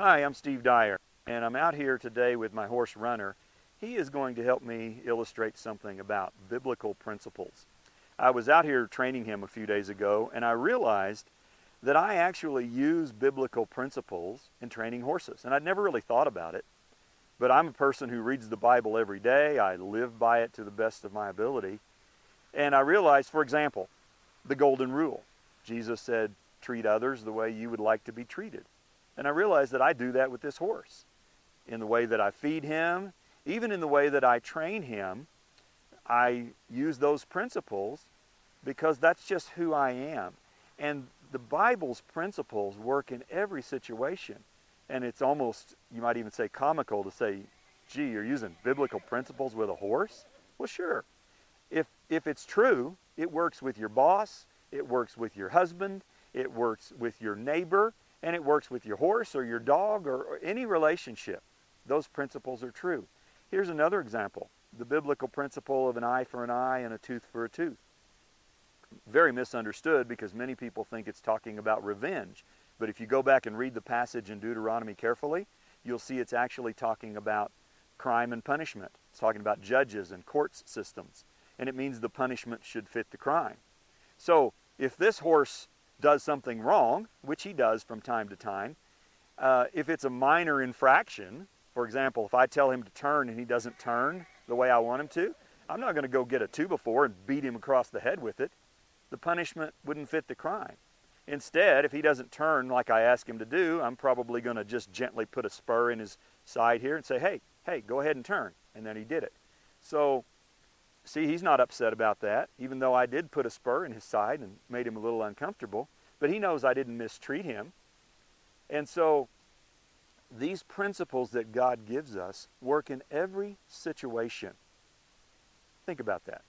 Hi, I'm Steve Dyer, and I'm out here today with my horse Runner. He is going to help me illustrate something about biblical principles. I was out here training him a few days ago, and I realized that I actually use biblical principles in training horses, and I'd never really thought about it. But I'm a person who reads the Bible every day. I live by it to the best of my ability. And I realized, for example, the golden rule. Jesus said, treat others the way you would like to be treated. And I realized that I do that with this horse. In the way that I feed him, even in the way that I train him, I use those principles because that's just who I am. And the Bible's principles work in every situation. And it's almost, you might even say, comical to say, gee, you're using biblical principles with a horse? Well, sure. If it's true, it works with your boss, it works with your husband, it works with your neighbor, and it works with your horse or your dog or any relationship. Those principles are true. Here's another example. The biblical principle of an eye for an eye and a tooth for a tooth. Very misunderstood because many people think it's talking about revenge. But if you go back and read the passage in Deuteronomy carefully, you'll see it's actually talking about crime and punishment. It's talking about judges and court systems. And it means the punishment should fit the crime. So if this horse does something wrong, which he does from time to time, if it's a minor infraction, for example, if I tell him to turn and he doesn't turn the way I want him to, I'm not going to go get a 2x4 and beat him across the head with it. The punishment wouldn't fit the crime. Instead, if he doesn't turn like I ask him to do, I'm probably going to just gently put a spur in his side here and say, hey, go ahead and turn. And then he did it. So, see, he's not upset about that, even though I did put a spur in his side and made him a little uncomfortable. But he knows I didn't mistreat him. And so these principles that God gives us work in every situation. Think about that.